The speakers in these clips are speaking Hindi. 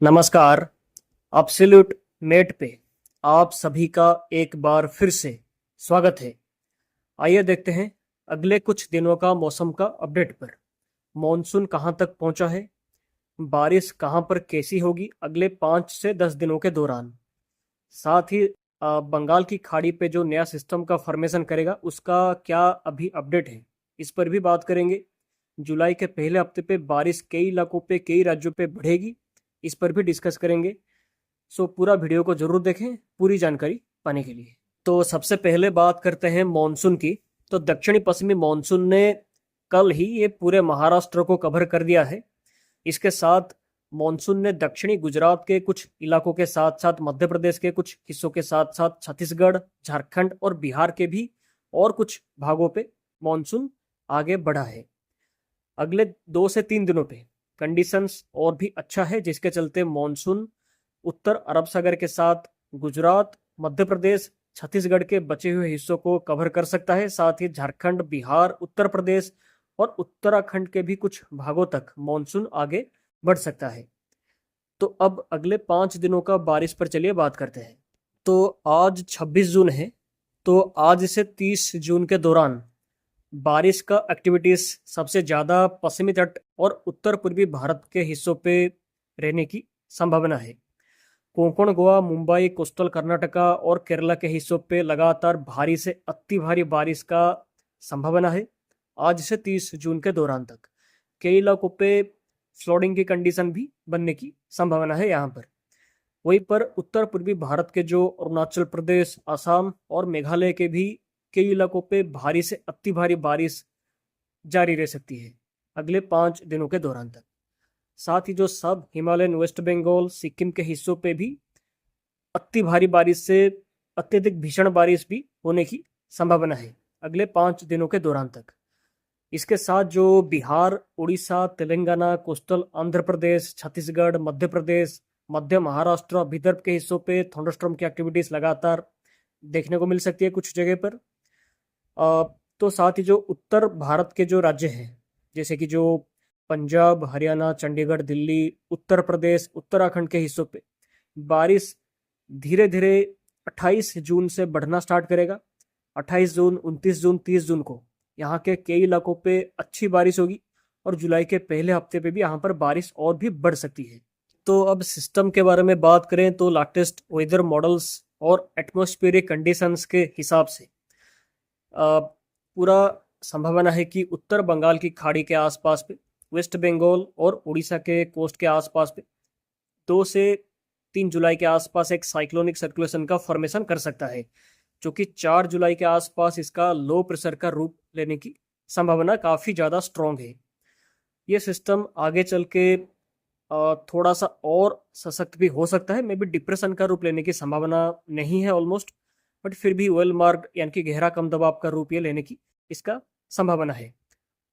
नमस्कार। एब्सोल्यूट नेट पे आप सभी का एक बार फिर से स्वागत है। आइए देखते हैं अगले कुछ दिनों का मौसम का अपडेट पर। मॉनसून कहां तक पहुंचा है, बारिश कहां पर कैसी होगी अगले 5 से 10 दिनों के दौरान। साथ ही बंगाल की खाड़ी पे जो नया सिस्टम का फॉर्मेशन करेगा उसका क्या अभी अपडेट है, इस पर भी बात करेंगे। जुलाई के पहले हफ्ते पे बारिश कई इलाकों पे कई राज्यों पे बढ़ेगी, इस पर भी डिस्कस करेंगे। सो पूरा वीडियो को जरूर देखें पूरी जानकारी पाने के लिए। तो सबसे पहले बात करते हैं मॉनसून की। तो दक्षिणी पश्चिमी मॉनसून ने कल ही ये पूरे महाराष्ट्र को कवर कर दिया है। इसके साथ मॉनसून ने दक्षिणी गुजरात के कुछ इलाकों के साथ साथ मध्य प्रदेश के कुछ हिस्सों के साथ साथ छत्तीसगढ़, झारखंड और बिहार के भी और कुछ भागों पे मॉनसून आगे बढ़ा है। अगले 2 से 3 दिनों पे कंडीशंस और भी अच्छा है, जिसके चलते मॉनसून उत्तर अरब सागर के साथ गुजरात, मध्य प्रदेश, छत्तीसगढ़ के बचे हुए हिस्सों को कवर कर सकता है। साथ ही झारखंड, बिहार, उत्तर प्रदेश और उत्तराखंड के भी कुछ भागों तक मॉनसून आगे बढ़ सकता है। तो अब अगले 5 दिनों का बारिश पर चलिए बात करते हैं। तो आज 26 जून है, तो आज से 30 जून के दौरान बारिश का एक्टिविटीज सबसे ज्यादा पश्चिमी तट और उत्तर पूर्वी भारत के हिस्सों पे रहने की संभावना है। कोंकण, गोवा, मुंबई, कोस्टल कर्नाटका और केरला के हिस्सों पे लगातार भारी से अति भारी बारिश का संभावना है आज से 30 जून के दौरान तक। कई इलाकों पे फ्लडिंग की कंडीशन भी बनने की संभावना है यहाँ पर। वहीं पर उत्तर पूर्वी भारत के जो अरुणाचल प्रदेश, असम और मेघालय के भी कई इलाकों पे भारी से अति भारी बारिश जारी रह सकती है अगले 5 दिनों के दौरान तक। साथ ही जो सब हिमालयन, वेस्ट बंगाल, सिक्किम के हिस्सों पे भी अति भारी बारिश से अत्यधिक भीषण बारिश भी होने की संभावना है अगले 5 दिनों के दौरान तक। इसके साथ जो बिहार, उड़ीसा, तेलंगाना, कोस्टल आंध्र प्रदेश, छत्तीसगढ़, मध्य प्रदेश, मध्य महाराष्ट्र, विदर्भ के हिस्सों पे थंडरस्टॉर्म की एक्टिविटीज लगातार देखने को मिल सकती है कुछ जगह पर। तो साथ ही जो उत्तर भारत के जो राज्य हैं, जैसे कि जो पंजाब, हरियाणा, चंडीगढ़, दिल्ली, उत्तर प्रदेश, उत्तराखंड के हिस्सों पे बारिश धीरे धीरे 28 जून से बढ़ना स्टार्ट करेगा। 28 जून, 29 जून, 30 जून को यहाँ के कई इलाकों पे अच्छी बारिश होगी और जुलाई के पहले हफ्ते पे भी यहाँ पर बारिश और भी बढ़ सकती है। तो अब सिस्टम के बारे में बात करें तो लेटेस्ट वेदर मॉडल्स और एटमॉस्फेरिक कंडीशंस के हिसाब से पूरा संभावना है कि उत्तर बंगाल की खाड़ी के आसपास पे, वेस्ट बंगाल और उड़ीसा के कोस्ट के आसपास पे 2 से 3 जुलाई के आसपास एक साइक्लोनिक सर्कुलेशन का फॉर्मेशन कर सकता है, जो कि 4 जुलाई के आसपास इसका लो प्रेशर का रूप लेने की संभावना काफ़ी ज़्यादा स्ट्रॉन्ग है। ये सिस्टम आगे चल के थोड़ा सा और सशक्त भी हो सकता है, मे बी डिप्रेशन का रूप लेने की संभावना नहीं है ऑलमोस्ट, बट फिर भी वेल मार्क्ड यानी कि गहरा कम दबाव का रूप ये लेने की इसका संभावना है।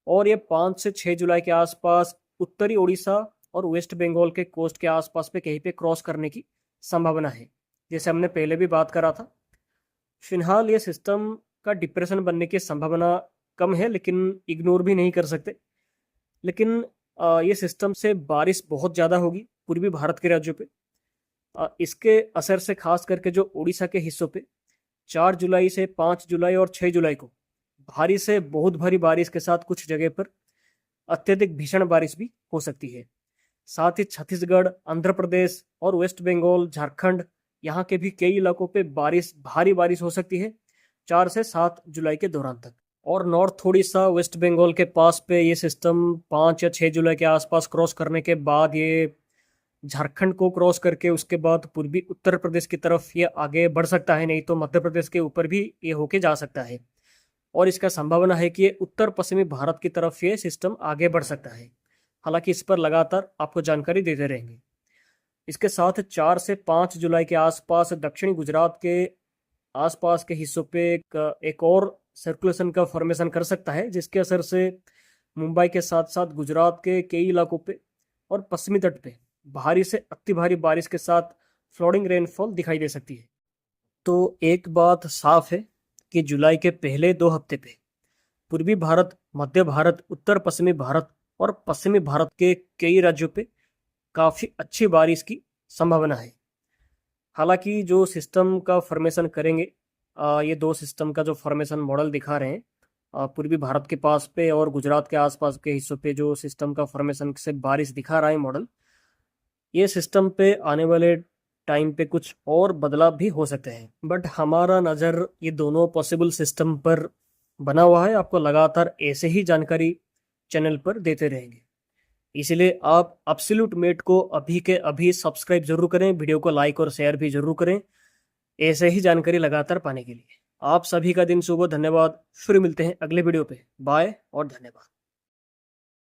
और ये 5 से 6 जुलाई के आसपास उत्तरी उड़ीसा और वेस्ट बंगाल के कोस्ट के आसपास पे कहीं पे क्रॉस करने की संभावना है, जैसे हमने पहले भी बात करा था। फिलहाल ये सिस्टम का डिप्रेशन बनने की संभावना कम है, लेकिन इग्नोर भी नहीं कर सकते। लेकिन ये सिस्टम से बारिश बहुत ज़्यादा होगी पूर्वी भारत के राज्यों पे। इसके असर से खास करके जो उड़ीसा के हिस्सों पे 4 जुलाई से 5 जुलाई और 6 जुलाई को भारी से बहुत भारी बारिश के साथ कुछ जगह पर अत्यधिक भीषण बारिश भी हो सकती है। साथ ही छत्तीसगढ़, आंध्र प्रदेश और वेस्ट बंगाल, झारखंड, यहाँ के भी कई इलाकों पे भारी बारिश हो सकती है 4 से 7 जुलाई के दौरान तक। और नॉर्थ उड़ीसा, वेस्ट बंगाल के पास पे ये सिस्टम 5 या 6 जुलाई के आसपास क्रॉस करने के बाद ये झारखंड को क्रॉस करके उसके बाद पूर्वी उत्तर प्रदेश की तरफ ये आगे बढ़ सकता है, नहीं तो मध्य प्रदेश के ऊपर भी ये होके जा सकता है। और इसका संभावना है कि ये उत्तर पश्चिमी भारत की तरफ ये सिस्टम आगे बढ़ सकता है। हालांकि इस पर लगातार आपको जानकारी देते रहेंगे। इसके साथ 4 से 5 जुलाई के आसपास दक्षिणी गुजरात के आसपास के हिस्सों पे एक और सर्कुलेशन का फॉर्मेशन कर सकता है, जिसके असर से मुंबई के साथ साथ गुजरात के कई इलाकों पे और पश्चिमी तट पे भारी से अति भारी बारिश के साथ फ्लडिंग रेनफॉल दिखाई दे सकती है। तो एक बात साफ है कि जुलाई के पहले 2 हफ्ते पे पूर्वी भारत, मध्य भारत, उत्तर पश्चिमी भारत और पश्चिमी भारत के कई राज्यों पे काफ़ी अच्छी बारिश की संभावना है। हालांकि जो सिस्टम का फॉर्मेशन करेंगे, ये दो सिस्टम का जो फॉर्मेशन मॉडल दिखा रहे हैं, पूर्वी भारत के पास पे और गुजरात के आसपास के हिस्सों पे जो सिस्टम का फॉर्मेशन से बारिश दिखा रहा है मॉडल, ये सिस्टम पे आने वाले टाइम पे कुछ और बदलाव भी हो सकते हैं। बट हमारा नज़र ये दोनों पॉसिबल सिस्टम पर बना हुआ है। आपको लगातार ऐसे ही जानकारी चैनल पर देते रहेंगे, इसलिए आप एब्सोल्यूट मेट को अभी के अभी सब्सक्राइब जरूर करें, वीडियो को लाइक और शेयर भी जरूर करें ऐसे ही जानकारी लगातार पाने के लिए। आप सभी का दिन शुभ हो। धन्यवाद। फिर मिलते हैं अगले वीडियो पे। बाय और धन्यवाद।